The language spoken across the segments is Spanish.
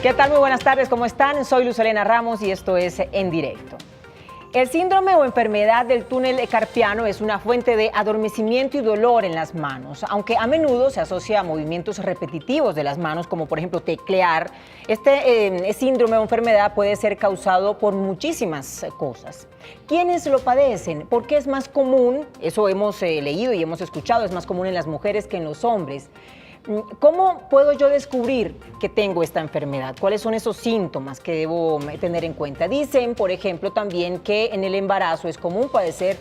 ¿Qué tal? Muy buenas tardes, ¿cómo están? Soy Luz Helena Ramos y esto es En Directo. El síndrome o enfermedad del túnel carpiano es una fuente de adormecimiento y dolor en las manos, aunque a menudo se asocia a movimientos repetitivos de las manos, como por ejemplo teclear. Este síndrome o enfermedad puede ser causado por muchísimas cosas. ¿Quiénes lo padecen? ¿Por qué es más común? Eso hemos leído y hemos escuchado, es más común en las mujeres que en los hombres. ¿Cómo puedo yo descubrir que tengo esta enfermedad? ¿Cuáles son esos síntomas que debo tener en cuenta? Dicen, por ejemplo, también que en el embarazo es común padecer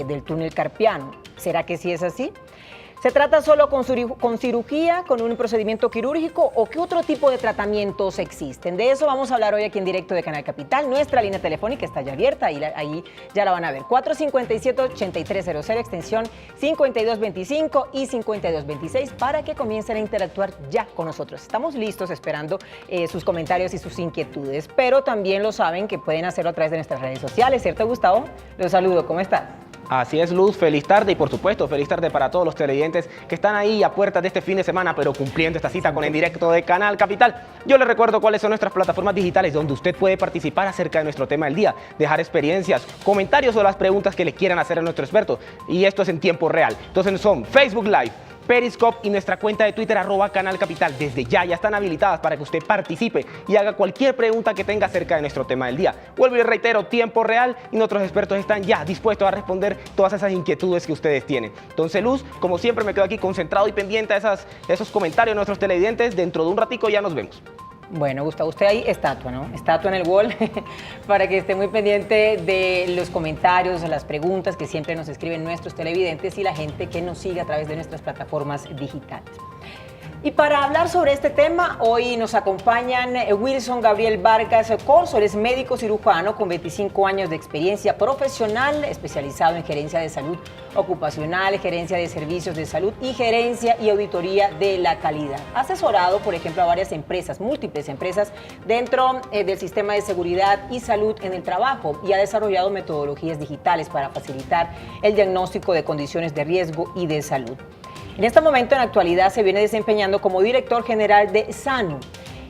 del túnel carpiano. ¿Será que sí es así? ¿Se trata solo con cirugía, con un procedimiento quirúrgico o qué otro tipo de tratamientos existen? De eso vamos a hablar hoy aquí en directo de Canal Capital. Nuestra línea telefónica está ya abierta y ahí ya la van a ver. 457-8300, extensión 5225 y 5226 para que comiencen a interactuar ya con nosotros. Estamos listos esperando sus comentarios y sus inquietudes, pero también lo saben que pueden hacerlo a través de nuestras redes sociales, ¿cierto, Gustavo? Los saludo, ¿cómo estás? Así es, Luz, feliz tarde y por supuesto feliz tarde para todos los televidentes que están ahí a puertas de este fin de semana, pero cumpliendo esta cita con En Directo de Canal Capital. Yo les recuerdo cuáles son nuestras plataformas digitales donde usted puede participar acerca de nuestro tema del día, dejar experiencias, comentarios o las preguntas que le quieran hacer a nuestro experto, y esto es en tiempo real. Entonces son Facebook Live, Periscope y nuestra cuenta de Twitter @Canal Capital. Desde ya están habilitadas para que usted participe y haga cualquier pregunta que tenga acerca de nuestro tema del día. Vuelvo y reitero, tiempo real, y nuestros expertos están ya dispuestos a responder todas esas inquietudes que ustedes tienen. Entonces, Luz, como siempre me quedo aquí concentrado y pendiente a esos comentarios de nuestros televidentes. Dentro de un ratico ya nos vemos. Bueno, Gustavo, usted ahí estatua, ¿no? Estatua en el wall para que esté muy pendiente de los comentarios, las preguntas que siempre nos escriben nuestros televidentes y la gente que nos sigue a través de nuestras plataformas digitales. Y para hablar sobre este tema, hoy nos acompañan Wilson Gabriel Vargas Corzo. Él es médico cirujano con 25 años de experiencia profesional, especializado en gerencia de salud ocupacional, gerencia de servicios de salud y gerencia y auditoría de la calidad. Ha asesorado, por ejemplo, a varias empresas, múltiples empresas, dentro del sistema de seguridad y salud en el trabajo, y ha desarrollado metodologías digitales para facilitar el diagnóstico de condiciones de riesgo y de salud. En este momento, en la actualidad, se viene desempeñando como director general de SANU.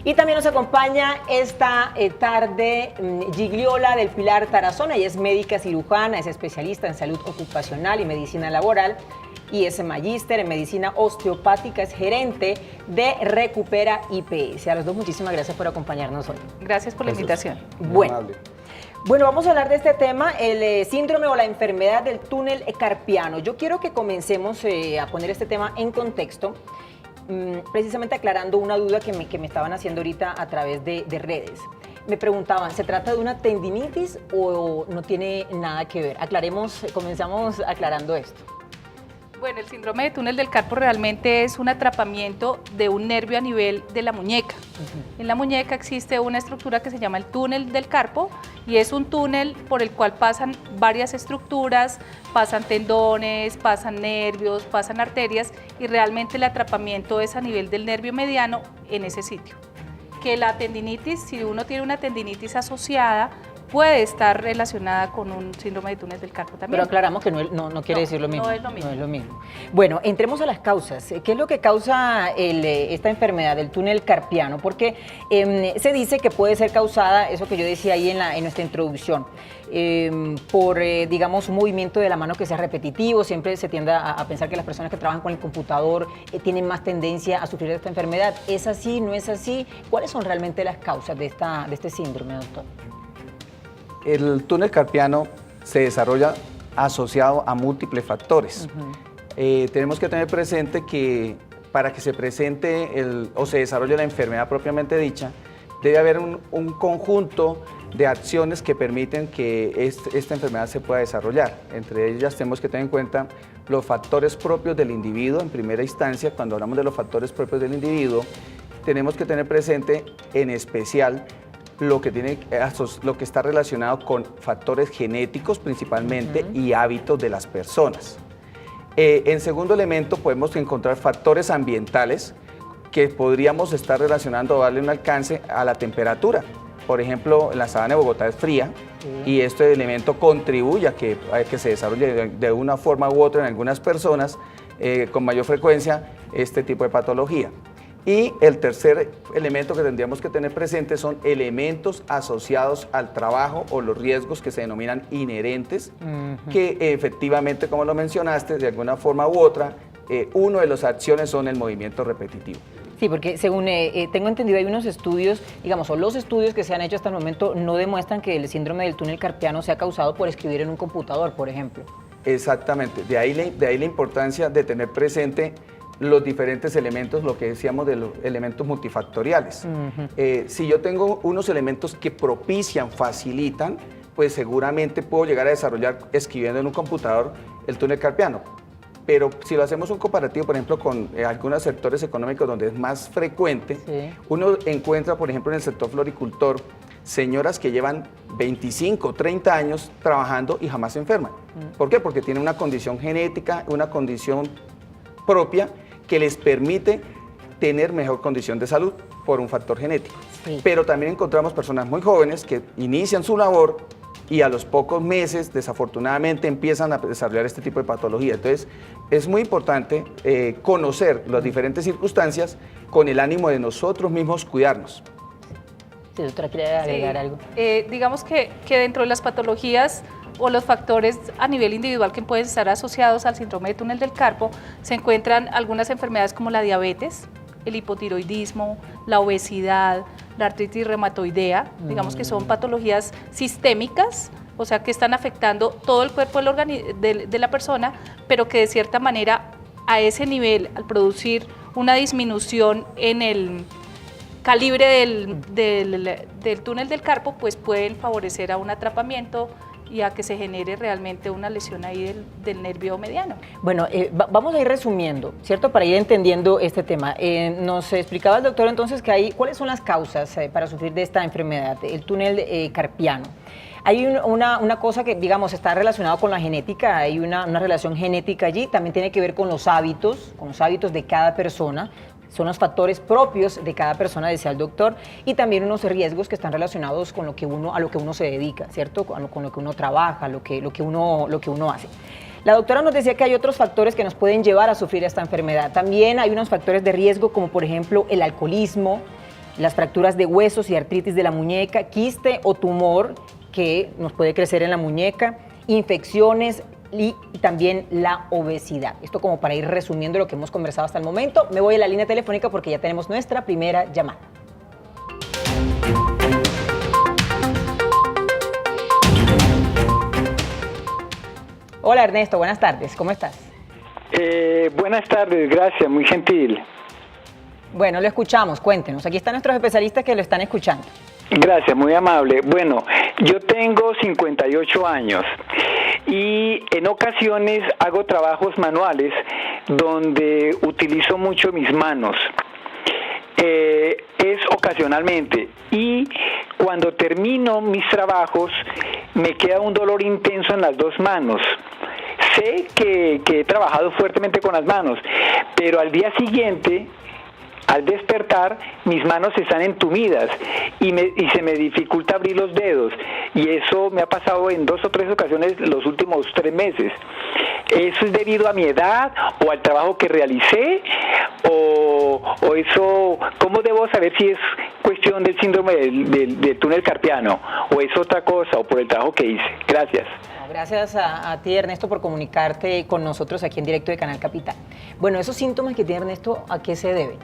Y también nos acompaña esta tarde Gigliola del Pilar Tarazona. Ella es médica cirujana, es especialista en salud ocupacional y medicina laboral y es magíster en medicina osteopática, es gerente de Recupera IPS. A los dos, muchísimas gracias por acompañarnos hoy. Gracias por la invitación. Bueno, vamos a hablar de este tema, el síndrome o la enfermedad del túnel carpiano. Yo quiero que comencemos a poner este tema en contexto, precisamente aclarando una duda que me estaban haciendo ahorita a través de redes. Me preguntaban, ¿se trata de una tendinitis o no tiene nada que ver? Comenzamos aclarando esto. Bueno, el síndrome de túnel del carpo realmente es un atrapamiento de un nervio a nivel de la muñeca. En la muñeca existe una estructura que se llama el túnel del carpo y es un túnel por el cual pasan varias estructuras, pasan tendones, pasan nervios, pasan arterias, y realmente el atrapamiento es a nivel del nervio mediano en ese sitio. Que la tendinitis, si uno tiene una tendinitis asociada, puede estar relacionada con un síndrome de túnel del carpo también. Pero aclaramos que no quiere decir lo mismo. No es lo mismo. No es lo mismo. Bueno, entremos a las causas. ¿Qué es lo que causa esta enfermedad del túnel carpiano? Porque se dice que puede ser causada, eso que yo decía ahí en nuestra introducción, por, digamos, un movimiento de la mano que sea repetitivo. Siempre se tiende a pensar que las personas que trabajan con el computador tienen más tendencia a sufrir esta enfermedad. ¿Es así? ¿No es así? ¿Cuáles son realmente las causas de este síndrome, doctor? El túnel carpiano se desarrolla asociado a múltiples factores. Tenemos que tener presente que para que se presente o se desarrolle la enfermedad propiamente dicha, debe haber un conjunto de acciones que permiten que esta enfermedad se pueda desarrollar. Entre ellas tenemos que tener en cuenta los factores propios del individuo. En primera instancia, cuando hablamos de los factores propios del individuo, tenemos que tener presente en especial lo que está relacionado con factores genéticos principalmente y hábitos de las personas. En segundo elemento podemos encontrar factores ambientales que podríamos estar relacionando o darle un alcance a la temperatura. Por ejemplo, la sabana de Bogotá es fría y este elemento contribuye a que se desarrolle de una forma u otra en algunas personas con mayor frecuencia este tipo de patología. Y el tercer elemento que tendríamos que tener presente son elementos asociados al trabajo o los riesgos que se denominan inherentes, que efectivamente, como lo mencionaste, de alguna forma u otra, una de las acciones son el movimiento repetitivo. Sí, porque según tengo entendido hay unos estudios, digamos, o los estudios que se han hecho hasta el momento no demuestran que el síndrome del túnel carpiano sea causado por escribir en un computador, por ejemplo. Exactamente, de ahí la importancia de tener presente los diferentes elementos, lo que decíamos de los elementos multifactoriales. Si yo tengo unos elementos que propician, facilitan, pues seguramente puedo llegar a desarrollar escribiendo en un computador el túnel carpiano. Pero si lo hacemos un comparativo, por ejemplo, con algunos sectores económicos donde es más frecuente, uno encuentra, por ejemplo, en el sector floricultor, señoras que llevan 25, 30 años trabajando y jamás se enferman. ¿Por qué? Porque tienen una condición genética, una condición propia que les permite tener mejor condición de salud por un factor genético. Pero también encontramos personas muy jóvenes que inician su labor y a los pocos meses, desafortunadamente, empiezan a desarrollar este tipo de patología. Entonces, es muy importante conocer las diferentes circunstancias con el ánimo de nosotros mismos cuidarnos. Sí, doctora, ¿quiere agregar algo? Digamos que dentro de las patologías o los factores a nivel individual que pueden estar asociados al síndrome de túnel del carpo, se encuentran algunas enfermedades como la diabetes, el hipotiroidismo, la obesidad, la artritis reumatoidea, digamos que son patologías sistémicas, o sea que están afectando todo el cuerpo de la persona, pero que de cierta manera a ese nivel, al producir una disminución en el calibre del túnel del carpo, pues pueden favorecer a un atrapamiento y a que se genere realmente una lesión ahí del nervio mediano. Bueno, vamos a ir resumiendo, ¿cierto? Para ir entendiendo este tema. Nos explicaba el doctor entonces que ¿cuáles son las causas para sufrir de esta enfermedad, el túnel carpiano? Hay una cosa que, digamos, está relacionado con la genética, hay una relación genética allí, también tiene que ver con los hábitos de cada persona. Son los factores propios de cada persona, decía el doctor, y también unos riesgos que están relacionados con a lo que uno se dedica, ¿cierto? Con lo que uno trabaja, lo que uno hace. La doctora nos decía que hay otros factores que nos pueden llevar a sufrir esta enfermedad. También hay unos factores de riesgo como por ejemplo el alcoholismo, las fracturas de huesos y artritis de la muñeca, quiste o tumor que nos puede crecer en la muñeca, infecciones, y también la obesidad. Esto como para ir resumiendo lo que hemos conversado hasta el momento. Me voy a la línea telefónica porque ya tenemos nuestra primera llamada. Hola Ernesto, buenas tardes, ¿cómo estás? Buenas tardes, gracias, muy gentil. Bueno, lo escuchamos, cuéntenos. Aquí están nuestros especialistas que lo están escuchando. Gracias, muy amable. Bueno, yo tengo 58 años y en ocasiones hago trabajos manuales donde utilizo mucho mis manos. Es ocasionalmente, y cuando termino mis trabajos me queda un dolor intenso en las dos manos. Sé que he trabajado fuertemente con las manos, pero al día siguiente, al despertar, mis manos están entumidas y se me dificulta abrir los dedos, y eso me ha pasado en 2 o 3 ocasiones los últimos 3 meses. ¿Eso es debido a mi edad o al trabajo que realicé? ¿O eso, cómo debo saber si es cuestión del síndrome del túnel carpiano o es otra cosa o por el trabajo que hice? Gracias. Gracias a ti, Ernesto, por comunicarte con nosotros aquí en directo de Canal Capital. Bueno, esos síntomas que tiene Ernesto, ¿a qué se deben?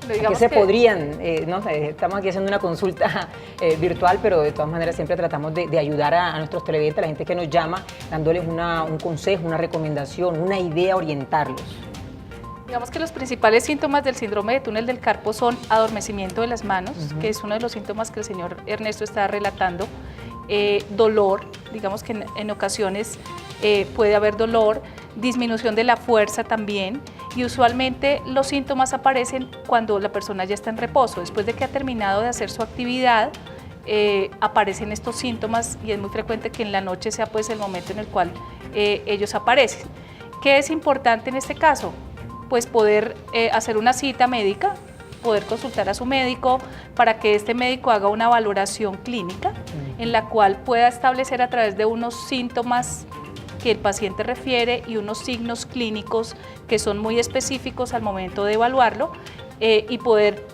¿A qué se podrían? No sé, estamos aquí haciendo una consulta virtual, pero de todas maneras siempre tratamos de ayudar a nuestros televidentes, a la gente que nos llama, dándoles un consejo, una recomendación, una idea, orientarlos. Digamos que los principales síntomas del síndrome de túnel del carpo son adormecimiento de las manos, que es uno de los síntomas que el señor Ernesto está relatando, dolor, digamos que en ocasiones puede haber dolor, disminución de la fuerza también, y usualmente los síntomas aparecen cuando la persona ya está en reposo, después de que ha terminado de hacer su actividad, aparecen estos síntomas, y es muy frecuente que en la noche sea pues el momento en el cual ellos aparecen. ¿Qué es importante en este caso? Pues poder hacer una cita médica, poder consultar a su médico para que este médico haga una valoración clínica en la cual pueda establecer a través de unos síntomas que el paciente refiere y unos signos clínicos que son muy específicos al momento de evaluarlo, y poder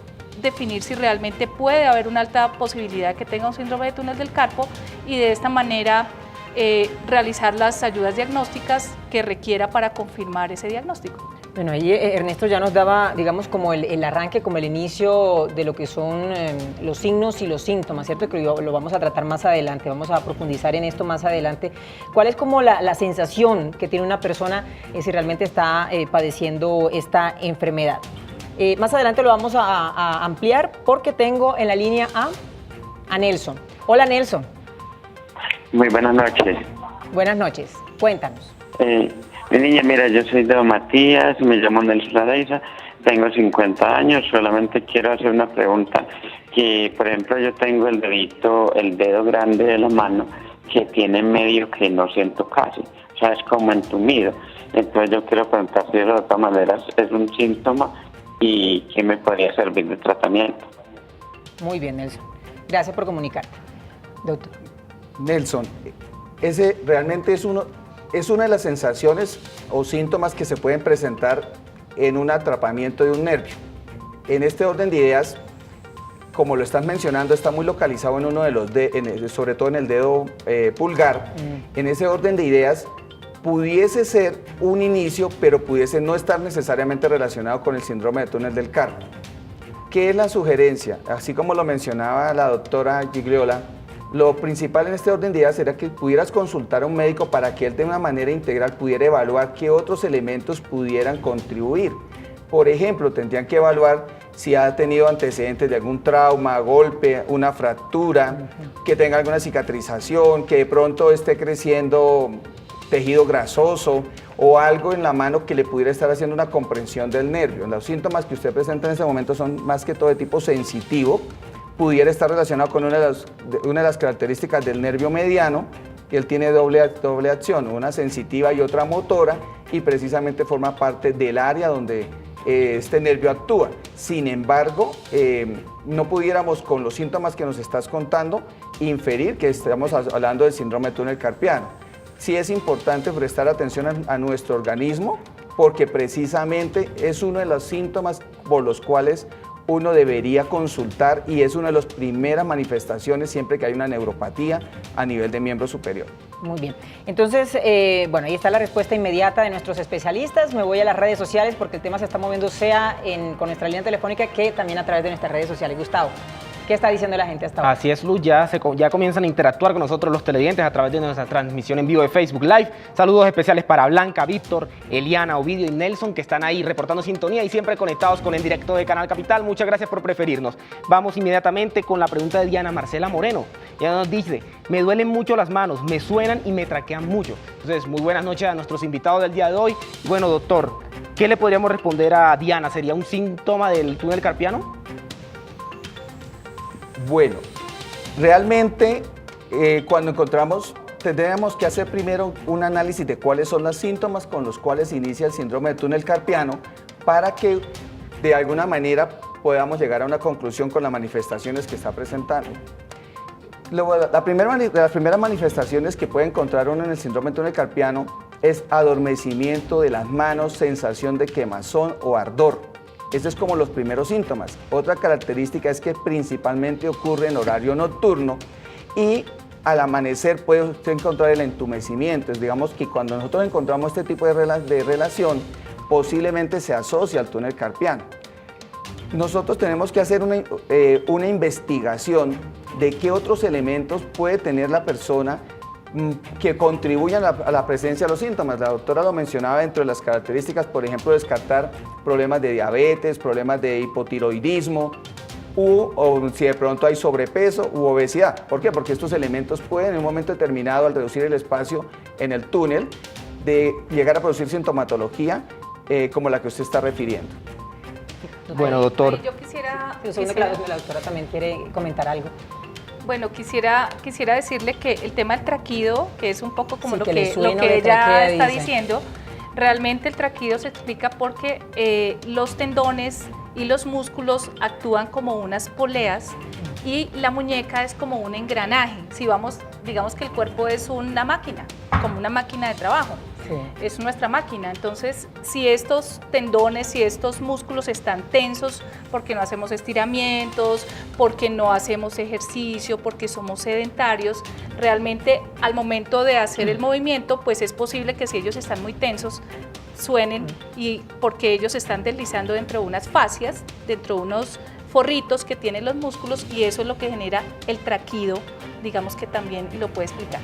definir si realmente puede haber una alta posibilidad de que tenga un síndrome de túnel del carpo y de esta manera realizar las ayudas diagnósticas que requiera para confirmar ese diagnóstico. Bueno, ahí Ernesto ya nos daba, digamos, como el arranque, como el inicio de lo que son los signos y los síntomas, ¿cierto? Que lo vamos a tratar más adelante, vamos a profundizar en esto más adelante. ¿Cuál es como la sensación que tiene una persona si realmente está padeciendo esta enfermedad? Más adelante lo vamos a ampliar porque tengo en la línea a Nelson. Hola, Nelson. Muy buenas noches. Buenas noches, cuéntanos. Mi niña, mira, yo soy de Matías, me llamo Nelson Ladeiza, tengo 50 años, solamente quiero hacer una pregunta, que por ejemplo yo tengo el dedo grande de la mano, que tiene medio que no siento casi, o sea, es como entumido, entonces yo quiero preguntar si de todas maneras es un síntoma y que me podría servir de tratamiento. Muy bien, Nelson, gracias por comunicarte. Doctor. Nelson, ese realmente es una de las sensaciones o síntomas que se pueden presentar en un atrapamiento de un nervio. En este orden de ideas, como lo estás mencionando, está muy localizado en uno de los sobre todo en el dedo pulgar. En ese orden de ideas pudiese ser un inicio, pero pudiese no estar necesariamente relacionado con el síndrome de túnel del carpo. ¿Qué es la sugerencia? Así como lo mencionaba la doctora Gigliola, lo principal en este orden de ideas era que pudieras consultar a un médico para que él de una manera integral pudiera evaluar qué otros elementos pudieran contribuir. Por ejemplo, tendrían que evaluar si ha tenido antecedentes de algún trauma, golpe, una fractura, que tenga alguna cicatrización, que de pronto esté creciendo tejido grasoso o algo en la mano que le pudiera estar haciendo una comprensión del nervio. Los síntomas que usted presenta en este momento son más que todo de tipo sensitivo, pudiera estar relacionado con una de las características del nervio mediano, que él tiene doble acción, una sensitiva y otra motora, y precisamente forma parte del área donde este nervio actúa. Sin embargo, no pudiéramos con los síntomas que nos estás contando inferir que estamos hablando del síndrome de túnel carpiano. Sí es importante prestar atención a nuestro organismo porque precisamente es uno de los síntomas por los cuales uno debería consultar y es una de las primeras manifestaciones siempre que hay una neuropatía a nivel de miembro superior. Muy bien. Entonces, bueno, ahí está la respuesta inmediata de nuestros especialistas. Me voy a las redes sociales porque el tema se está moviendo sea con nuestra línea telefónica que también a través de nuestras redes sociales. Gustavo, ¿qué está diciendo la gente hasta ahora? Así es, Luz, ya comienzan a interactuar con nosotros los televidentes a través de nuestra transmisión en vivo de Facebook Live. Saludos especiales para Blanca, Víctor, Eliana, Ovidio y Nelson, que están ahí reportando sintonía y siempre conectados con el directo de Canal Capital. Muchas gracias por preferirnos. Vamos inmediatamente con la pregunta de Diana Marcela Moreno. Ella nos dice, me duelen mucho las manos, me suenan y me traquean mucho. Entonces, muy buenas noches a nuestros invitados del día de hoy. Bueno, doctor, ¿qué le podríamos responder a Diana? ¿Sería un síntoma del túnel carpiano? Bueno, realmente cuando encontramos, tendríamos que hacer primero un análisis de cuáles son los síntomas con los cuales inicia el síndrome de túnel carpiano para que de alguna manera podamos llegar a una conclusión con las manifestaciones que está presentando. Las primeras manifestaciones que puede encontrar uno en el síndrome de túnel carpiano es adormecimiento de las manos, sensación de quemazón o ardor. Estos es como los primeros síntomas. Otra característica es que principalmente ocurre en horario nocturno y al amanecer puede usted encontrar el entumecimiento. Digamos que cuando nosotros encontramos este tipo de relación, posiblemente se asocia al túnel carpiano. Nosotros tenemos que hacer una investigación de qué otros elementos puede tener la persona que contribuyan a la presencia de los síntomas. La doctora lo mencionaba dentro de las características, por ejemplo, descartar problemas de diabetes, problemas de hipotiroidismo, o si de pronto hay sobrepeso u obesidad. ¿Por qué? Porque estos elementos pueden en un momento determinado, al reducir el espacio en el túnel, de llegar a producir sintomatología como la que usted está refiriendo. Bueno, doctor. Yo quisiera... La doctora también quiere comentar algo. Bueno, quisiera decirle que el tema del traquídeo, que es un poco como Sí, lo que le que suena ella de traquea, está dice. diciendo, realmente el traquídeo se explica porque los tendones y los músculos actúan como unas poleas y la muñeca es como un engranaje. Si vamos, digamos que el cuerpo es una máquina, como una máquina de trabajo. es nuestra máquina. Entonces, si estos tendones, si estos músculos están tensos porque no hacemos estiramientos, porque no hacemos ejercicio, porque somos sedentarios, realmente al momento de hacer el movimiento, pues es posible que si ellos están muy tensos, suenen, y porque ellos están deslizando dentro de unas fascias, dentro de unos forritos que tienen los músculos, y eso es lo que genera el traquido, digamos que también lo puede explicar.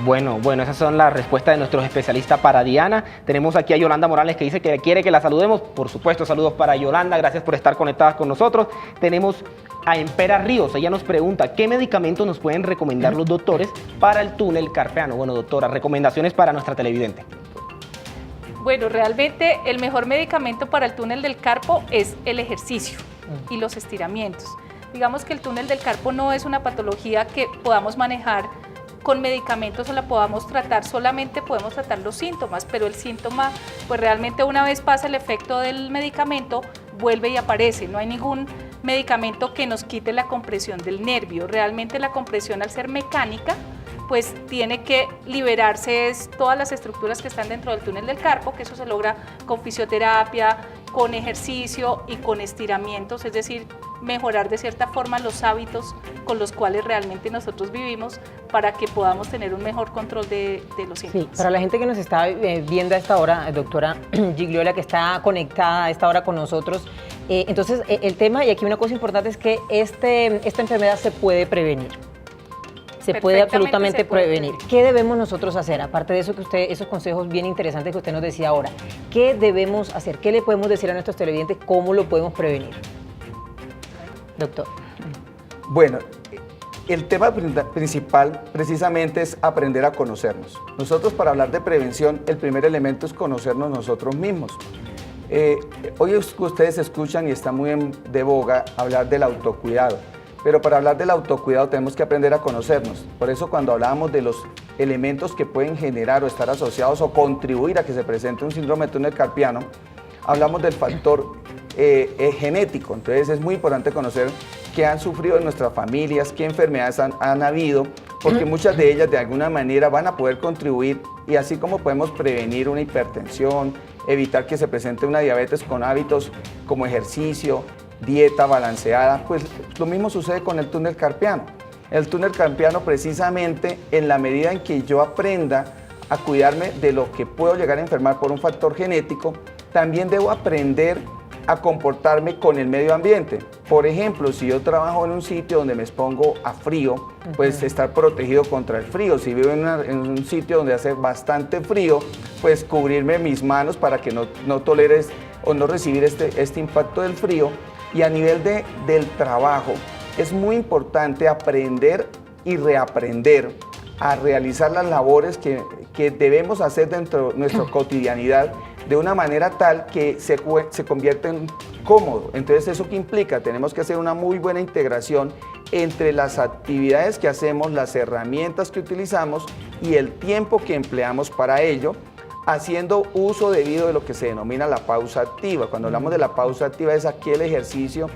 Bueno, esas son las respuestas de nuestros especialistas para Diana. Tenemos aquí a Yolanda Morales que dice que quiere que la saludemos. Por supuesto, saludos para Yolanda, gracias por estar conectadas con nosotros. Tenemos a Empera Ríos, ella nos pregunta, ¿qué medicamentos nos pueden recomendar los doctores para el túnel carpiano? Bueno, doctora, recomendaciones para nuestra televidente. Bueno, realmente el mejor medicamento para el túnel del carpo es el ejercicio y los estiramientos. Digamos que el túnel del carpo no es una patología que podamos manejar con medicamentos o la podamos tratar, solamente podemos tratar los síntomas, pero el síntoma, pues realmente una vez pasa el efecto del medicamento, vuelve y aparece. No hay ningún medicamento que nos quite la compresión del nervio. Realmente la compresión, al ser mecánica, pues tiene que liberarse todas las estructuras que están dentro del túnel del carpo, que eso se logra con fisioterapia, con ejercicio y con estiramientos, es decir, mejorar de cierta forma los hábitos con los cuales realmente nosotros vivimos para que podamos tener un mejor control de los síntomas. Sí, para la gente que nos está viendo a esta hora, doctora Gigliola, que está conectada a esta hora con nosotros, entonces el tema, y aquí una cosa importante, es que esta enfermedad se puede prevenir. Se puede absolutamente prevenir. ¿Qué debemos nosotros hacer? Aparte de eso, esos consejos bien interesantes que usted nos decía ahora, ¿qué debemos hacer? ¿Qué le podemos decir a nuestros televidentes? ¿Cómo lo podemos prevenir? Doctor. Bueno, el tema principal precisamente es aprender a conocernos. Nosotros, para hablar de prevención, el primer elemento es conocernos nosotros mismos. Hoy ustedes escuchan y está muy de boga hablar del autocuidado. Pero para hablar del autocuidado tenemos que aprender a conocernos. Por eso, cuando hablábamos de los elementos que pueden generar o estar asociados o contribuir a que se presente un síndrome de túnel carpiano, hablamos del factor genético. Entonces es muy importante conocer qué han sufrido en nuestras familias, qué enfermedades han habido, porque muchas de ellas de alguna manera van a poder contribuir, y así como podemos prevenir una hipertensión, evitar que se presente una diabetes con hábitos como ejercicio, dieta balanceada, pues lo mismo sucede con el túnel carpiano. El túnel carpiano, precisamente en la medida en que yo aprenda a cuidarme de lo que puedo llegar a enfermar por un factor genético, también debo aprender a comportarme con el medio ambiente. Por ejemplo, si yo trabajo en un sitio donde me expongo a frío, pues estar protegido contra el frío. Si vivo en un sitio donde hace bastante frío, pues cubrirme mis manos para que no toleres o no recibir este impacto del frío. Y a nivel del trabajo, es muy importante aprender y reaprender a realizar las labores que debemos hacer dentro de nuestra cotidianidad de una manera tal que se convierta en cómodo. Entonces, ¿eso qué implica? Tenemos que hacer una muy buena integración entre las actividades que hacemos, las herramientas que utilizamos y el tiempo que empleamos para ello, haciendo uso debido de lo que se denomina la pausa activa. Cuando hablamos de la pausa activa, es aquel ejercicio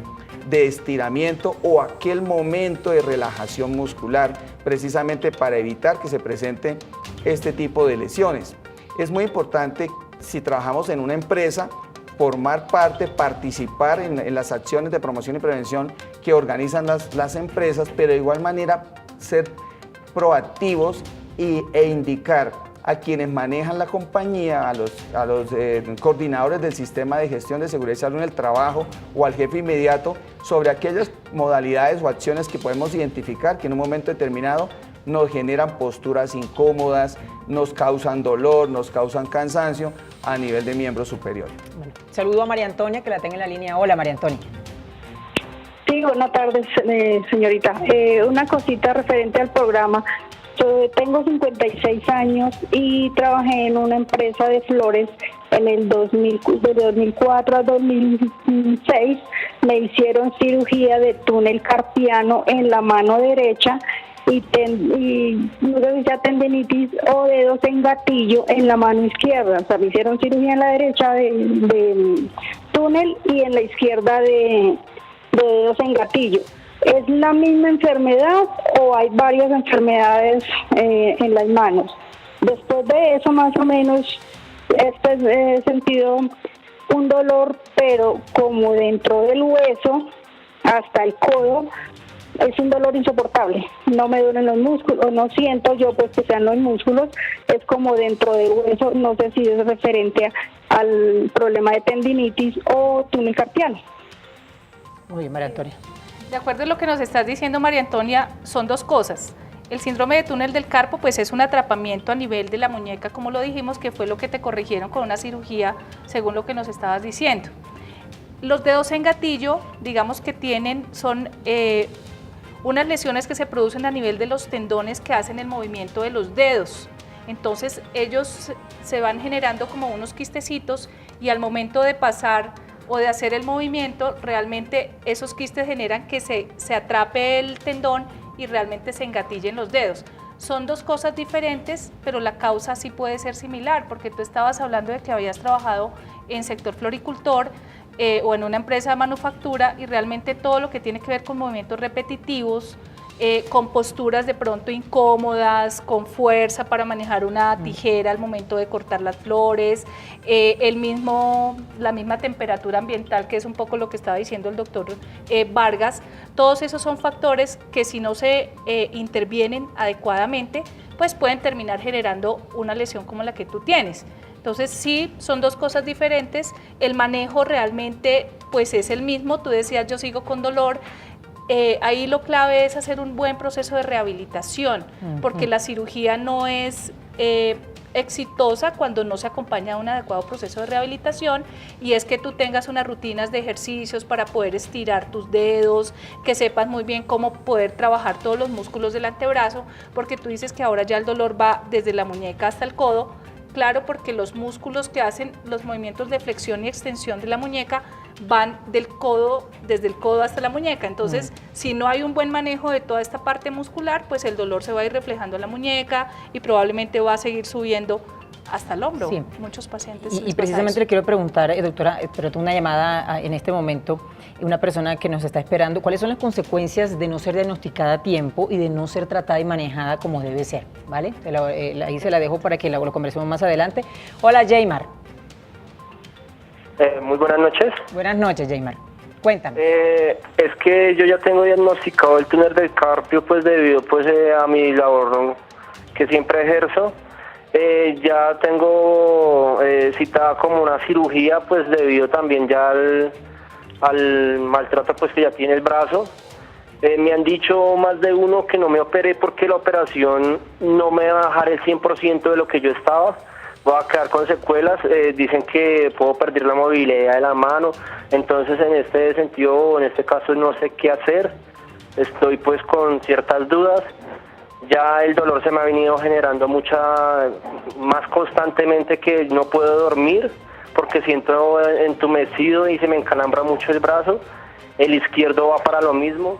de estiramiento o aquel momento de relajación muscular, precisamente para evitar que se presente este tipo de lesiones. Es muy importante, si trabajamos en una empresa, formar parte, participar en las acciones de promoción y prevención que organizan las empresas, pero de igual manera ser proactivos e indicar a quienes manejan la compañía, a los coordinadores del sistema de gestión de seguridad y salud en el trabajo o al jefe inmediato sobre aquellas modalidades o acciones que podemos identificar que en un momento determinado nos generan posturas incómodas, nos causan dolor, nos causan cansancio a nivel de miembro superior. Bueno, saludo a María Antonia, que la tengo en la línea. Hola, María Antonia. Sí, buenas tardes, señorita. Una cosita referente al programa. Yo tengo 56 años y trabajé en una empresa de flores en el 2004 a 2006. Me hicieron cirugía de túnel carpiano en la mano derecha y tendinitis o dedos en gatillo en la mano izquierda. O sea, me hicieron cirugía en la derecha de túnel y en la izquierda de dedos en gatillo. ¿Es la misma enfermedad o hay varias enfermedades en las manos? Después de eso, más o menos, he sentido un dolor, pero como dentro del hueso hasta el codo, es un dolor insoportable. No me duelen los músculos, no siento yo pues que sean los músculos, es como dentro del hueso. No sé si es referente al problema de tendinitis o túnel carpiano. Muy bien, María Antonia. De acuerdo a lo que nos estás diciendo, María Antonia, son dos cosas. El síndrome de túnel del carpo pues es un atrapamiento a nivel de la muñeca, como lo dijimos, que fue lo que te corrigieron con una cirugía, según lo que nos estabas diciendo. Los dedos en gatillo, digamos que son unas lesiones que se producen a nivel de los tendones que hacen el movimiento de los dedos. Entonces ellos se van generando como unos quistecitos y al momento de pasar o de hacer el movimiento, realmente esos quistes generan que se atrape el tendón y realmente se engatillen los dedos. Son dos cosas diferentes, pero la causa sí puede ser similar, porque tú estabas hablando de que habías trabajado en sector floricultor o en una empresa de manufactura y realmente todo lo que tiene que ver con movimientos repetitivos, con posturas de pronto incómodas, con fuerza para manejar una tijera al momento de cortar las flores, la misma temperatura ambiental, que es un poco lo que estaba diciendo el doctor Vargas. Todos esos son factores que si no se intervienen adecuadamente, pues pueden terminar generando una lesión como la que tú tienes. Entonces sí, son dos cosas diferentes. El manejo realmente pues es el mismo. Tú decías, yo sigo con dolor. Ahí lo clave es hacer un buen proceso de rehabilitación, porque la cirugía no es exitosa cuando no se acompaña de un adecuado proceso de rehabilitación, y es que tú tengas unas rutinas de ejercicios para poder estirar tus dedos, que sepas muy bien cómo poder trabajar todos los músculos del antebrazo, porque tú dices que ahora ya el dolor va desde la muñeca hasta el codo. Claro, porque los músculos que hacen los movimientos de flexión y extensión de la muñeca van desde el codo hasta la muñeca. Entonces, si no hay un buen manejo de toda esta parte muscular, pues el dolor se va a ir reflejando en la muñeca y probablemente va a seguir subiendo hasta el hombro. Sí. Muchos pacientes. Y precisamente le quiero preguntar, doctora, pero tengo una llamada en este momento, una persona que nos está esperando, ¿cuáles son las consecuencias de no ser diagnosticada a tiempo y de no ser tratada y manejada como debe ser? ¿Vale? Ahí se la dejo para que lo conversemos más adelante. Hola, Jaymar. Muy buenas noches. Buenas noches, Jaymar. Cuéntame. Es que yo ya tengo diagnosticado el túnel del carpio, pues debido a mi labor que siempre ejerzo. Ya tengo citada como una cirugía, pues debido también ya al maltrato pues que ya tiene el brazo. Me han dicho más de uno que no me operé porque la operación no me va a dejar el 100% de lo que yo estaba. Voy a quedar con secuelas. Dicen que puedo perder la movilidad de la mano. Entonces en este sentido, en este caso no sé qué hacer. Estoy pues con ciertas dudas. Ya el dolor se me ha venido generando más constantemente, que no puedo dormir porque siento entumecido y se me encalambra mucho el brazo. El izquierdo va para lo mismo.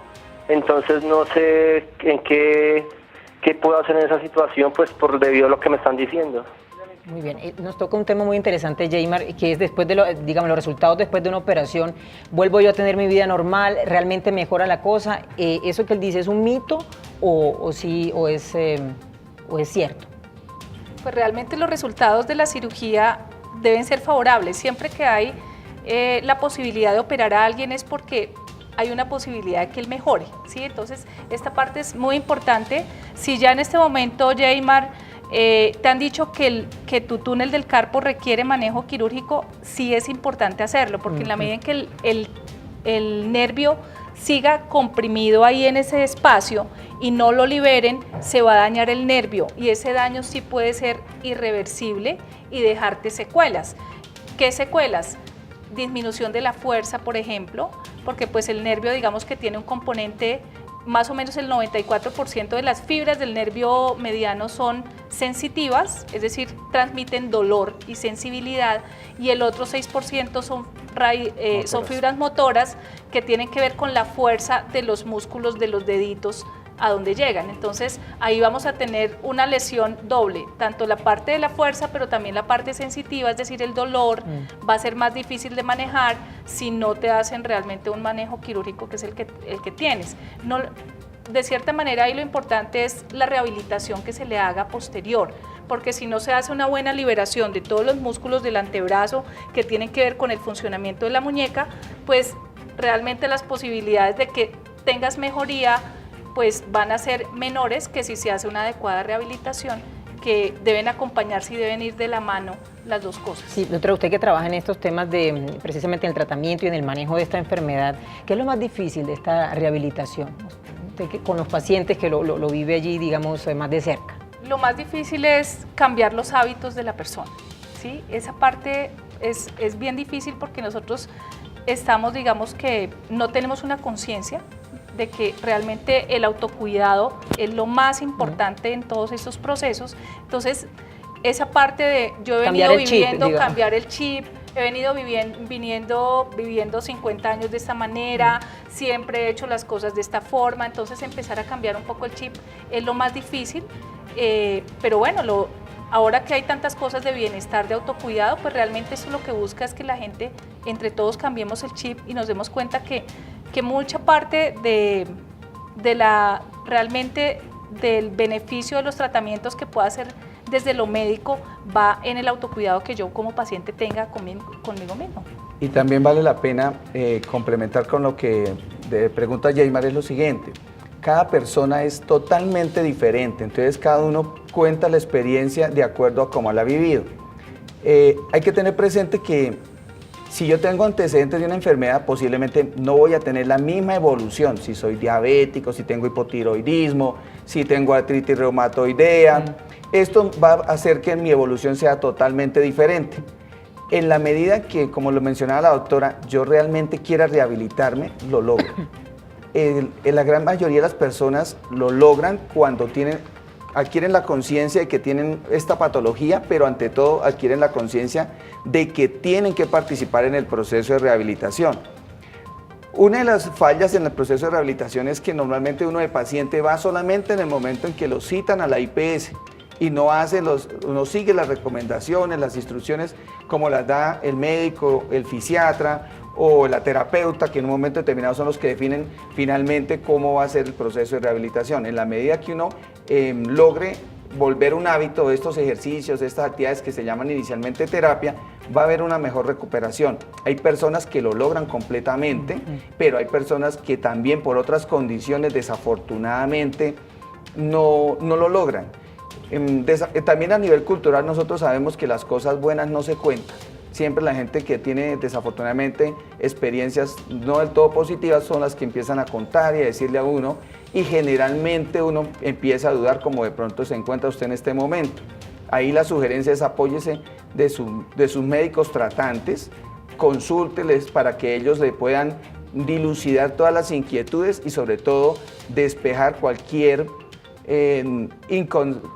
Entonces no sé en qué puedo hacer en esa situación, pues debido a lo que me están diciendo. Muy bien, nos toca un tema muy interesante, Jaymar, que es después de los resultados después de una operación, ¿vuelvo yo a tener mi vida normal? ¿Realmente mejora la cosa? ¿Eso que él dice es un mito o es cierto? Pues realmente los resultados de la cirugía deben ser favorables. Siempre que hay la posibilidad de operar a alguien es porque hay una posibilidad de que él mejore, ¿sí? Entonces, esta parte es muy importante. Si ya en este momento, Jaymar, te han dicho que tu túnel del carpo requiere manejo quirúrgico, sí es importante hacerlo, porque en la medida en que el nervio siga comprimido ahí en ese espacio y no lo liberen, se va a dañar el nervio, y ese daño sí puede ser irreversible y dejarte secuelas. ¿Qué secuelas? Disminución de la fuerza, por ejemplo, porque pues el nervio, digamos que tiene un componente, más o menos el 94% de las fibras del nervio mediano son sensitivas, es decir, transmiten dolor y sensibilidad, y el otro 6% son fibras motoras que tienen que ver con la fuerza de los músculos de los deditos a donde llegan. Entonces ahí vamos a tener una lesión doble, tanto la parte de la fuerza pero también la parte sensitiva, es decir, el dolor va a ser más difícil de manejar si no te hacen realmente un manejo quirúrgico, que es el que tienes. No, de cierta manera ahí lo importante es la rehabilitación que se le haga posterior, porque si no se hace una buena liberación de todos los músculos del antebrazo que tienen que ver con el funcionamiento de la muñeca, pues realmente las posibilidades de que tengas mejoría pues van a ser menores que si se hace una adecuada rehabilitación, que deben acompañarse y deben ir de la mano las dos cosas. Sí, doctora, usted que trabaja en estos temas de precisamente en el tratamiento y en el manejo de esta enfermedad, ¿qué es lo más difícil de esta rehabilitación? Usted con los pacientes que lo vive allí, digamos, más de cerca. Lo más difícil es cambiar los hábitos de la persona, ¿sí? Esa parte es bien difícil porque nosotros estamos, digamos que no tenemos una conciencia de que realmente el autocuidado es lo más importante en todos estos procesos. Entonces, esa parte de yo he venido viviendo, cambiar el chip, he venido viviendo 50 años de esta manera, siempre he hecho las cosas de esta forma, entonces empezar a cambiar un poco el chip es lo más difícil, pero bueno, ahora que hay tantas cosas de bienestar, de autocuidado, pues realmente eso lo que busca es que la gente, entre todos cambiemos el chip y nos demos cuenta que mucha parte realmente del beneficio de los tratamientos que pueda hacer desde lo médico va en el autocuidado que yo como paciente tenga conmigo mismo. Y también vale la pena complementar con lo que pregunta Yeimar, es lo siguiente: cada persona es totalmente diferente, entonces cada uno cuenta la experiencia de acuerdo a cómo la ha vivido. Hay que tener presente que si yo tengo antecedentes de una enfermedad, posiblemente no voy a tener la misma evolución. Si soy diabético, si tengo hipotiroidismo, si tengo artritis reumatoidea, esto va a hacer que mi evolución sea totalmente diferente. En la medida que, como lo mencionaba la doctora, yo realmente quiera rehabilitarme, lo logro. La gran mayoría de las personas lo logran cuando adquieren la conciencia de que tienen esta patología, pero ante todo adquieren la conciencia de que tienen que participar en el proceso de rehabilitación. Una de las fallas en el proceso de rehabilitación es que normalmente uno de paciente va solamente en el momento en que lo citan a la IPS y no sigue las recomendaciones, las instrucciones como las da el médico, el fisiatra o la terapeuta, que en un momento determinado son los que definen finalmente cómo va a ser el proceso de rehabilitación. En la medida que uno logre volver un hábito de estos ejercicios, de estas actividades que se llaman inicialmente terapia, va a haber una mejor recuperación. Hay personas que lo logran completamente, pero hay personas que también por otras condiciones desafortunadamente no lo logran. También a nivel cultural nosotros sabemos que las cosas buenas no se cuentan. Siempre la gente que tiene desafortunadamente experiencias no del todo positivas son las que empiezan a contar y a decirle a uno, y generalmente uno empieza a dudar, como de pronto se encuentra usted en este momento. Ahí la sugerencia es apóyese de sus médicos tratantes, consúlteles para que ellos le puedan dilucidar todas las inquietudes y sobre todo despejar cualquier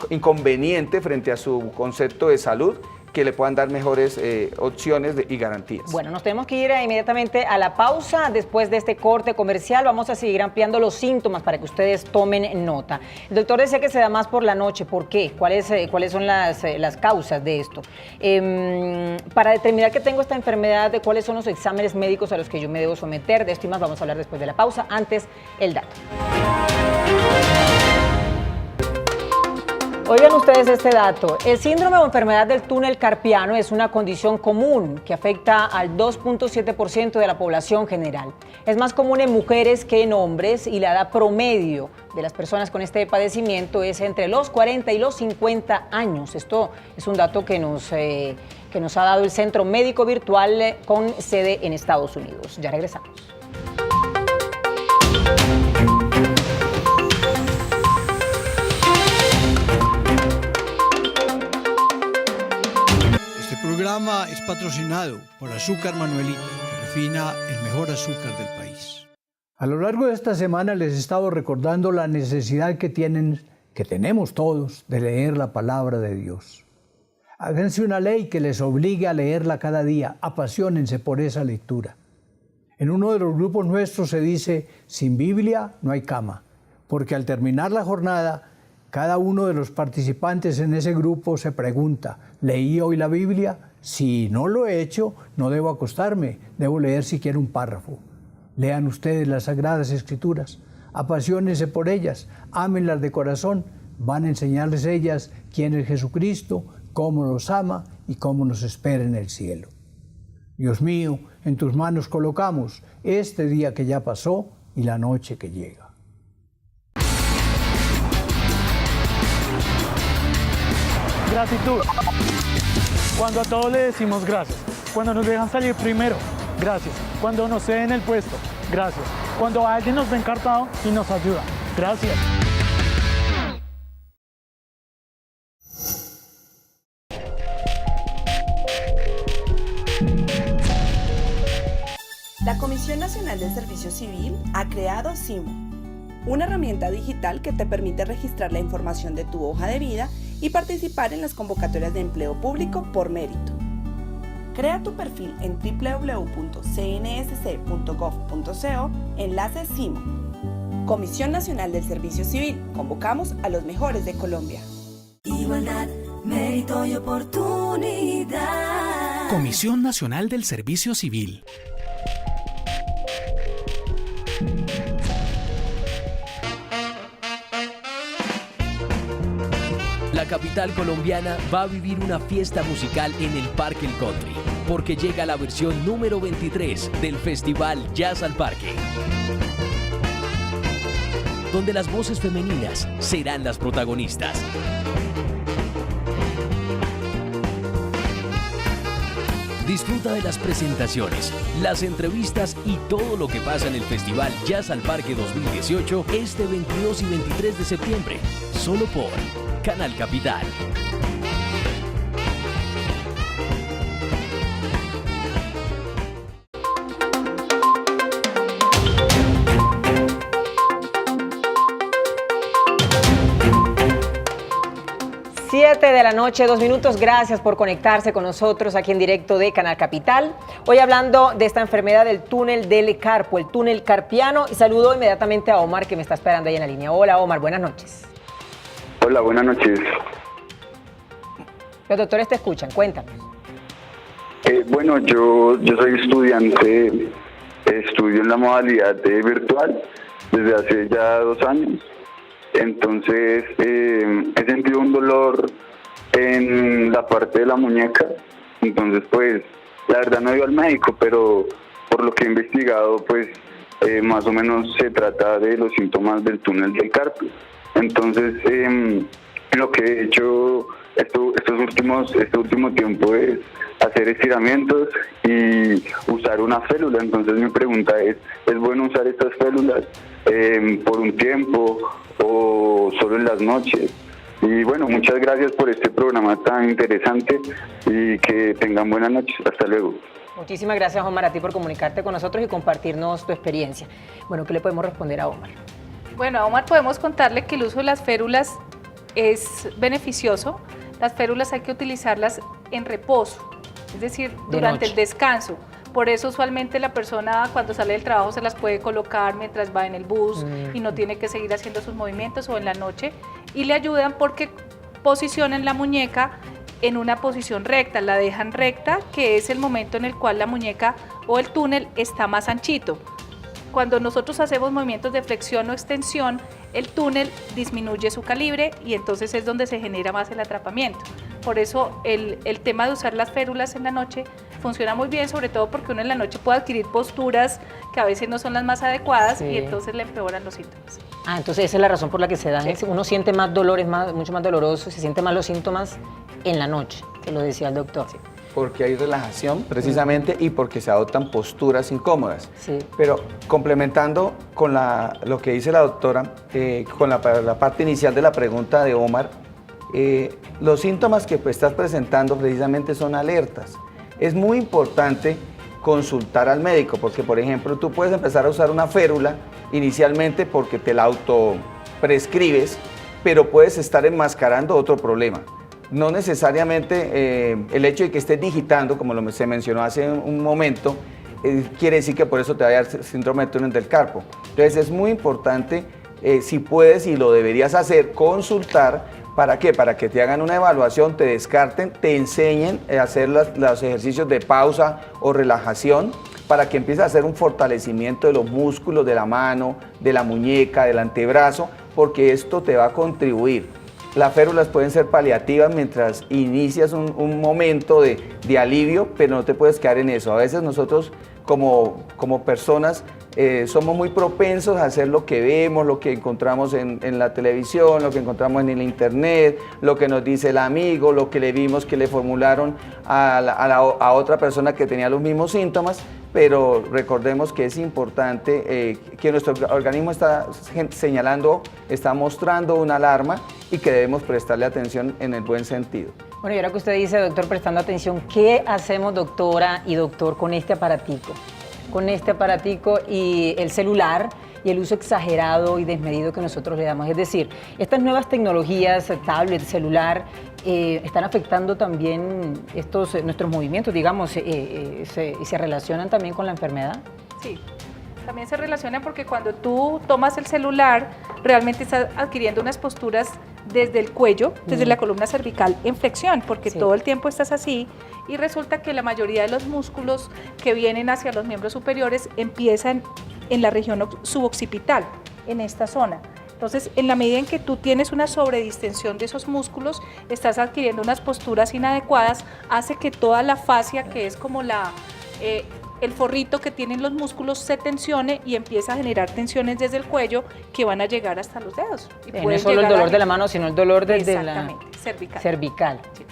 inconveniente frente a su concepto de salud, que le puedan dar mejores opciones y garantías. Bueno, nos tenemos que ir inmediatamente a la pausa. Después de este corte comercial vamos a seguir ampliando los síntomas para que ustedes tomen nota. El doctor decía que se da más por la noche. ¿Por qué? ¿Cuáles son las causas de esto? Para determinar que tengo esta enfermedad, ¿cuáles son los exámenes médicos a los que yo me debo someter? De esto y más vamos a hablar después de la pausa. Antes, el dato. Oigan ustedes este dato. El síndrome o enfermedad del túnel carpiano es una condición común que afecta al 2.7% de la población general. Es más común en mujeres que en hombres y la edad promedio de las personas con este padecimiento es entre los 40 y los 50 años. Esto es un dato que nos ha dado el Centro Médico Virtual con sede en Estados Unidos. Ya regresamos. El programa es patrocinado por Azúcar Manuelita, que refina el mejor azúcar del país. A lo largo de esta semana les he estado recordando la necesidad que tenemos todos de leer la palabra de Dios. Háganse una ley que les obligue a leerla cada día, apasionense por esa lectura. En uno de los grupos nuestros se dice, sin Biblia no hay cama, porque al terminar la jornada, cada uno de los participantes en ese grupo se pregunta, ¿leí hoy la Biblia? Si no lo he hecho, no debo acostarme, debo leer siquiera un párrafo. Lean ustedes las Sagradas Escrituras, apasionense por ellas, ámenlas de corazón, van a enseñarles ellas quién es Jesucristo, cómo nos ama y cómo nos espera en el cielo. Dios mío, en tus manos colocamos este día que ya pasó y la noche que llega. Gratitud. Cuando a todos le decimos gracias. Cuando nos dejan salir primero, gracias. Cuando nos ceden el puesto, gracias. Cuando alguien nos ve encartado y nos ayuda, gracias. La Comisión Nacional del Servicio Civil ha creado CIMO, una herramienta digital que te permite registrar la información de tu hoja de vida y participar en las convocatorias de empleo público por mérito. Crea tu perfil en www.cnsc.gov.co, enlace CIMO. Comisión Nacional del Servicio Civil, convocamos a los mejores de Colombia. Igualdad, mérito y oportunidad. Comisión Nacional del Servicio Civil. La capital colombiana va a vivir una fiesta musical en el Parque El Country, porque llega la versión número 23 del Festival Jazz al Parque, donde las voces femeninas serán las protagonistas. Disfruta de las presentaciones, las entrevistas y todo lo que pasa en el Festival Jazz al Parque 2018 este 22 y 23 de septiembre, solo por Canal Capital. Siete de la noche, 2 minutos. Gracias por conectarse con nosotros aquí en directo de Canal Capital. Hoy hablando de esta enfermedad del túnel del carpo, el túnel carpiano. Y saludo inmediatamente a Omar, que me está esperando ahí en la línea. Hola, Omar, buenas noches. Hola, buenas noches. Los doctores te escuchan, cuéntanos. Bueno, yo soy estudiante, estudio en la modalidad de virtual desde hace ya 2 años. Entonces he sentido un dolor en la parte de la muñeca. Entonces, pues, la verdad no he ido al médico, pero por lo que he investigado, pues, más o menos se trata de los síntomas del túnel del carpo. Entonces, lo que he hecho este último tiempo es hacer estiramientos y usar una félula. Entonces mi pregunta ¿es bueno usar estas félulas por un tiempo o solo en las noches? Y bueno, muchas gracias por este programa tan interesante y que tengan buenas noches. Hasta luego. Muchísimas gracias, Omar, a ti por comunicarte con nosotros y compartirnos tu experiencia. Bueno, ¿qué le podemos responder a Omar? Bueno, a Omar podemos contarle que el uso de las férulas es beneficioso. Las férulas hay que utilizarlas en reposo, es decir, durante el descanso. Por eso usualmente la persona cuando sale del trabajo se las puede colocar mientras va en el bus y no tiene que seguir haciendo sus movimientos, o en la noche, y le ayudan porque posicionan la muñeca en una posición recta, la dejan recta, que es el momento en el cual la muñeca o el túnel está más anchito. Cuando nosotros hacemos movimientos de flexión o extensión, el túnel disminuye su calibre y entonces es donde se genera más el atrapamiento. Por eso el tema de usar las férulas en la noche funciona muy bien, sobre todo porque uno en la noche puede adquirir posturas que a veces no son las más adecuadas y entonces le empeoran los síntomas. Ah, entonces esa es la razón por la que se dan. Sí. Uno siente más dolor, es mucho más doloroso, se siente más los síntomas en la noche, que lo decía el doctor. Sí. Porque hay relajación precisamente y porque se adoptan posturas incómodas. Sí. Pero complementando con lo que dice la doctora, con la parte inicial de la pregunta de Omar, los síntomas que estás presentando precisamente son alertas. Es muy importante consultar al médico porque, por ejemplo, tú puedes empezar a usar una férula inicialmente porque te la autoprescribes, pero puedes estar enmascarando otro problema. No necesariamente el hecho de que estés digitando, como se mencionó hace un momento, quiere decir que por eso te va a dar síndrome de túnel del carpo. Entonces es muy importante, si puedes y lo deberías hacer, consultar. ¿Para qué? Para que te hagan una evaluación, te descarten, te enseñen a hacer los ejercicios de pausa o relajación, para que empieces a hacer un fortalecimiento de los músculos de la mano, de la muñeca, del antebrazo, porque esto te va a contribuir Las férulas pueden ser paliativas mientras inicias un momento de alivio, pero no te puedes quedar en eso. A veces nosotros como personas somos muy propensos a hacer lo que vemos, lo que encontramos en la televisión, lo que encontramos en el internet, lo que nos dice el amigo, lo que le vimos que le formularon a otra persona que tenía los mismos síntomas, pero recordemos que es importante que nuestro organismo está señalando, está mostrando una alarma y que debemos prestarle atención en el buen sentido. Bueno, y ahora que usted dice, doctor, prestando atención, ¿qué hacemos, doctora y doctor, con este aparatico? Con este aparatico y el celular y el uso exagerado y desmedido que nosotros le damos. Es decir, estas nuevas tecnologías, tablet, celular, están afectando también nuestros movimientos, digamos, y se relacionan también con la enfermedad. Sí, también se relacionan porque cuando tú tomas el celular, realmente estás adquiriendo unas posturas desde el cuello, desde la columna cervical en flexión, porque todo el tiempo estás así y resulta que la mayoría de los músculos que vienen hacia los miembros superiores empiezan en la región suboccipital, en esta zona. Entonces, en la medida en que tú tienes una sobredistensión de esos músculos, estás adquiriendo unas posturas inadecuadas, hace que toda la fascia, que es como el forrito que tienen los músculos, se tensione y empieza a generar tensiones desde el cuello que van a llegar hasta los dedos. Y no es solo el dolor de la mano, sino el dolor desde la cervical. Sí.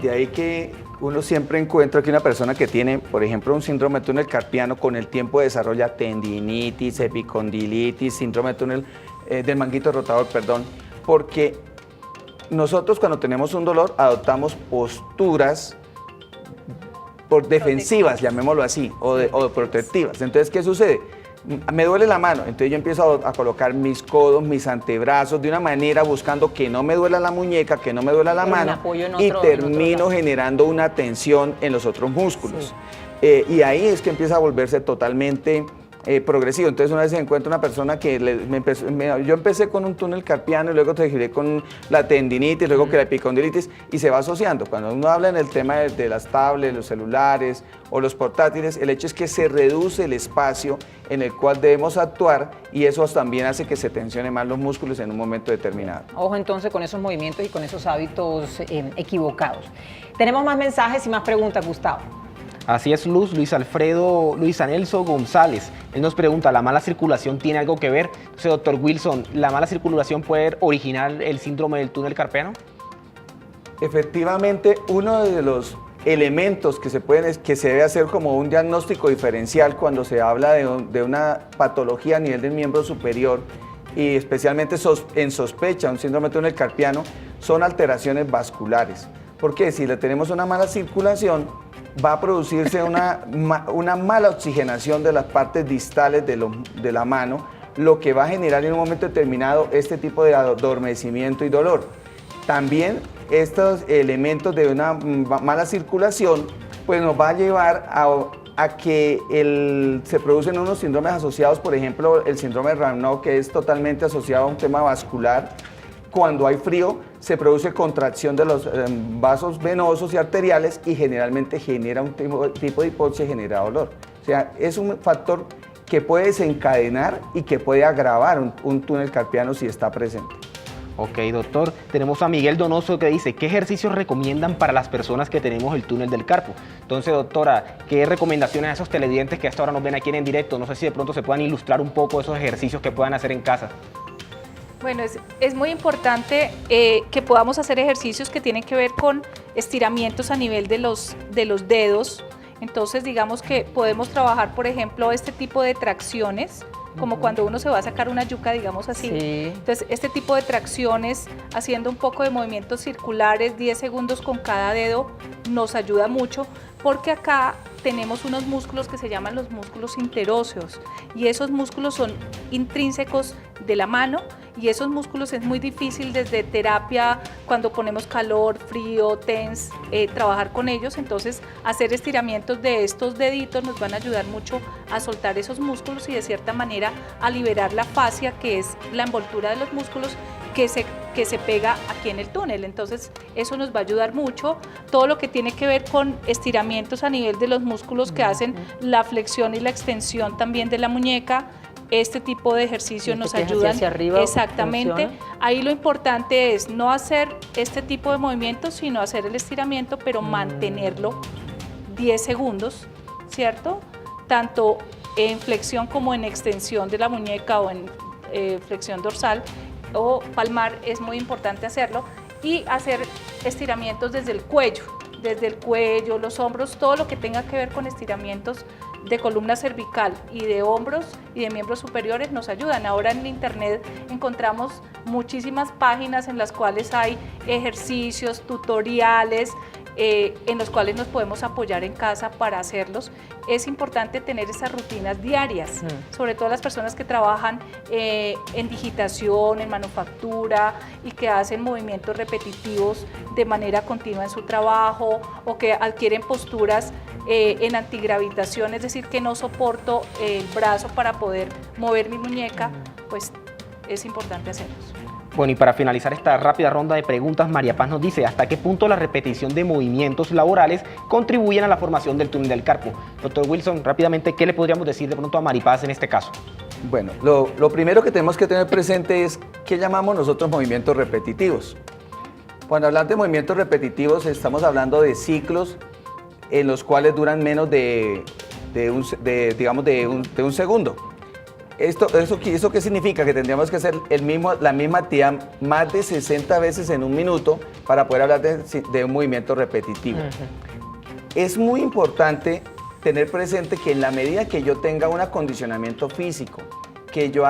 De ahí que uno siempre encuentra que una persona que tiene, por ejemplo, un síndrome de túnel carpiano, con el tiempo desarrolla tendinitis, epicondilitis, síndrome de túnel del manguito rotador, perdón, porque nosotros cuando tenemos un dolor adoptamos posturas defensivas, llamémoslo así, o protectivas. Entonces, ¿qué sucede? Me duele la mano, entonces yo empiezo a colocar mis codos, mis antebrazos de una manera buscando que no me duela la muñeca, que no me duela la mano y termino generando una tensión en los otros músculos. Y ahí es que empieza a volverse totalmente progresivo. Entonces una vez se encuentra una persona que yo empecé con un túnel carpiano y luego seguiré con la tendinitis, luego que la epicondilitis y se va asociando. Cuando uno habla en el tema de las tablets, los celulares o los portátiles, el hecho es que se reduce el espacio en el cual debemos actuar y eso también hace que se tensionen más los músculos en un momento determinado. Ojo entonces con esos movimientos y con esos hábitos equivocados. Tenemos más mensajes y más preguntas, Gustavo. Así es, Luis Anelso González. Él nos pregunta, ¿la mala circulación tiene algo que ver? Entonces, doctor Wilson, ¿la mala circulación puede originar el síndrome del túnel carpiano? Efectivamente, uno de los elementos que se debe hacer como un diagnóstico diferencial cuando se habla de una patología a nivel del miembro superior y especialmente en sospecha un síndrome del túnel carpiano son alteraciones vasculares. Porque si le tenemos una mala circulación, va a producirse una mala oxigenación de las partes distales de la mano, lo que va a generar en un momento determinado este tipo de adormecimiento y dolor. También estos elementos de una mala circulación pues nos va a llevar a que se producen unos síndromes asociados, por ejemplo, el síndrome de Raynaud, que es totalmente asociado a un tema vascular. Cuando hay frío, se produce contracción de los vasos venosos y arteriales y generalmente genera un tipo de hipoxia y genera dolor. O sea, es un factor que puede desencadenar y que puede agravar un túnel carpiano si está presente. Ok, doctor. Tenemos a Miguel Donoso que dice, ¿qué ejercicios recomiendan para las personas que tenemos el túnel del carpo? Entonces, doctora, ¿qué recomendaciones a esos televidentes que hasta ahora nos ven aquí en directo? No sé si de pronto se puedan ilustrar un poco esos ejercicios que puedan hacer en casa. Bueno, es muy importante que podamos hacer ejercicios que tienen que ver con estiramientos a nivel de los dedos. Entonces, digamos que podemos trabajar, por ejemplo, este tipo de tracciones, como cuando uno se va a sacar una yuca, digamos así. Sí. Entonces, este tipo de tracciones, haciendo un poco de movimientos circulares, 10 segundos con cada dedo, nos ayuda mucho, porque acá tenemos unos músculos que se llaman los músculos interóseos, y esos músculos son intrínsecos de la mano, y esos músculos es muy difícil desde terapia, cuando ponemos calor, frío, TENS, trabajar con ellos. Entonces, hacer estiramientos de estos deditos nos van a ayudar mucho a soltar esos músculos y de cierta manera a liberar la fascia, que es la envoltura de los músculos que se pega aquí en el túnel. Entonces, eso nos va a ayudar mucho. Todo lo que tiene que ver con estiramientos a nivel de los músculos que hacen la flexión y la extensión también de la muñeca, este tipo de ejercicios nos que es ayudan. hacia arriba, Exactamente. funciona. Ahí lo importante es no hacer este tipo de movimientos, sino hacer el estiramiento, pero mantenerlo 10 segundos, ¿cierto? Tanto en flexión como en extensión de la muñeca o en flexión dorsal o palmar, es muy importante hacerlo, y hacer estiramientos desde el cuello, los hombros, todo lo que tenga que ver con estiramientos de columna cervical y de hombros y de miembros superiores nos ayudan. Ahora en internet encontramos muchísimas páginas en las cuales hay ejercicios, tutoriales, en los cuales nos podemos apoyar en casa para hacerlos. Es importante tener esas rutinas diarias, sobre todo las personas que trabajan en digitación, en manufactura y que hacen movimientos repetitivos de manera continua en su trabajo o que adquieren posturas en antigravitación, es decir, que no soporto el brazo para poder mover mi muñeca, pues es importante hacerlos. Bueno, y para finalizar esta rápida ronda de preguntas, María Paz nos dice, ¿hasta qué punto la repetición de movimientos laborales contribuyen a la formación del túnel del carpo? Doctor Wilson, rápidamente, ¿qué le podríamos decir de pronto a María Paz en este caso? Bueno, lo primero que tenemos que tener presente es qué llamamos nosotros movimientos repetitivos. Cuando hablamos de movimientos repetitivos, estamos hablando de ciclos en los cuales duran menos de un segundo. ¿Eso qué significa? Que tendríamos que hacer la misma actividad más de 60 veces en un minuto para poder hablar de un movimiento repetitivo. Es muy importante tener presente que en la medida que yo tenga un acondicionamiento físico, que yo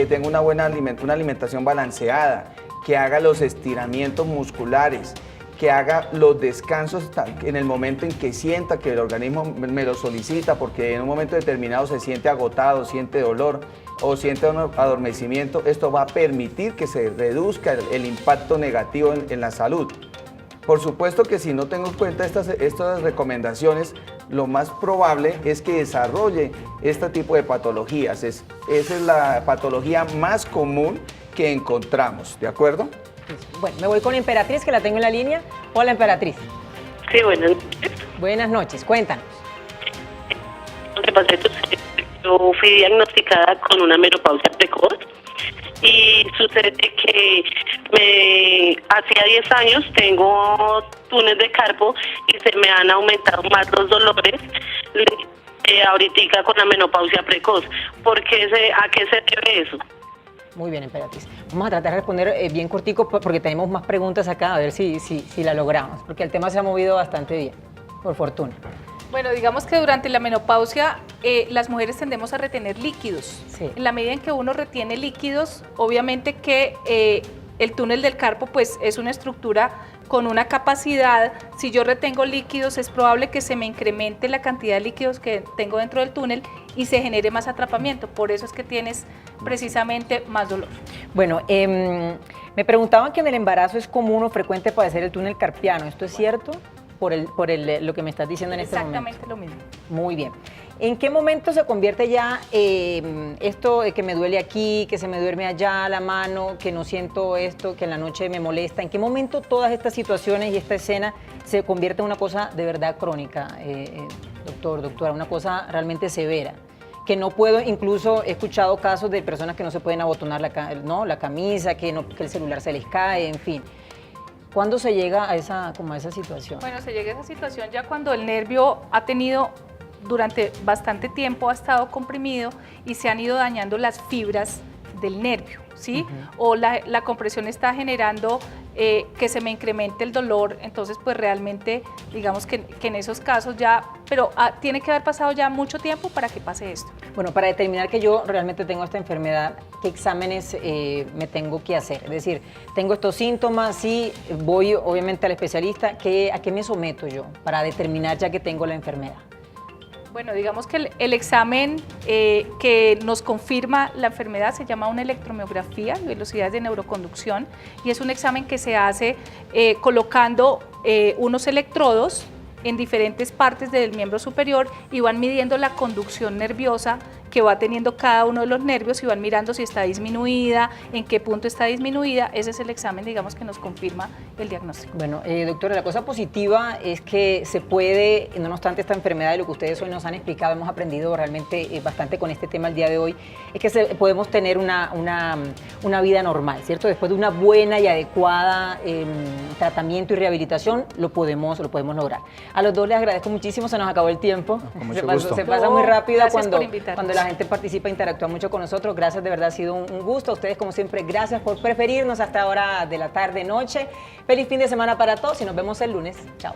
tenga una buena alimentación balanceada, que haga los estiramientos musculares, que haga los descansos en el momento en que sienta que el organismo me lo solicita, porque en un momento determinado se siente agotado, siente dolor o siente un adormecimiento, esto va a permitir que se reduzca el impacto negativo en la salud. Por supuesto que si no tengo en cuenta estas recomendaciones, lo más probable es que desarrolle este tipo de patologías. Esa es la patología más común que encontramos, ¿de acuerdo? Bueno, me voy con Emperatriz, que la tengo en la línea. Hola, Emperatriz. Sí, buenas noches. Buenas noches, cuéntanos. Lo que pasa es que yo fui diagnosticada con una menopausia precoz y sucede que hacía 10 años tengo túnel de carpo y se me han aumentado más los dolores ahorita con la menopausia precoz. ¿A qué se debe eso? Muy bien, Emperatriz. Vamos a tratar de responder bien cortico porque tenemos más preguntas acá, a ver si la logramos, porque el tema se ha movido bastante bien, por fortuna. Bueno, digamos que durante la menopausia las mujeres tendemos a retener líquidos. Sí. En la medida en que uno retiene líquidos, obviamente que el túnel del carpo pues es una estructura con una capacidad. Si yo retengo líquidos, es probable que se me incremente la cantidad de líquidos que tengo dentro del túnel y se genere más atrapamiento. Por eso es que tienes precisamente más dolor. Bueno, me preguntaban que en el embarazo es común o frecuente padecer el túnel carpiano. ¿Esto es cierto? Por lo que me estás diciendo en este momento. Exactamente lo mismo. Muy bien. ¿En qué momento se convierte ya esto de que me duele aquí, que se me duerme allá la mano, que no siento esto, que en la noche me molesta? ¿En qué momento todas estas situaciones y esta escena se convierte en una cosa de verdad crónica, doctora, una cosa realmente severa? Que no puedo, incluso he escuchado casos de personas que no se pueden abotonar la camisa, que el celular se les cae, en fin. ¿Cuándo se llega a esa situación? Bueno, se llega a esa situación ya cuando el nervio ha tenido, durante bastante tiempo ha estado comprimido y se han ido dañando las fibras del nervio, ¿sí? O la compresión está generando que se me incremente el dolor, entonces pues realmente digamos que en esos casos ya, pero tiene que haber pasado ya mucho tiempo para que pase esto. Bueno, para determinar que yo realmente tengo esta enfermedad, ¿qué exámenes me tengo que hacer? Es decir, tengo estos síntomas, sí, voy obviamente al especialista, ¿a qué me someto yo para determinar ya que tengo la enfermedad? Bueno, digamos que el examen que nos confirma la enfermedad se llama una electromiografía, velocidades de neuroconducción, y es un examen que se hace colocando unos electrodos en diferentes partes del miembro superior y van midiendo la conducción nerviosa que va teniendo cada uno de los nervios y van mirando si está disminuida, en qué punto está disminuida. Ese es el examen, digamos, que nos confirma el diagnóstico. Bueno, doctora, la cosa positiva es que se puede, no obstante esta enfermedad, de lo que ustedes hoy nos han explicado, hemos aprendido realmente bastante con este tema el día de hoy, es que podemos tener una vida normal, ¿cierto? Después de una buena y adecuada tratamiento y rehabilitación, lo podemos lograr. A los dos les agradezco muchísimo, se nos acabó el tiempo. Se pasa muy rápido cuando la gente participa e interactúa mucho con nosotros. Gracias, de verdad ha sido un gusto. A ustedes, como siempre, gracias por preferirnos hasta ahora de la tarde, noche. Feliz fin de semana para todos y nos vemos el lunes. Chao.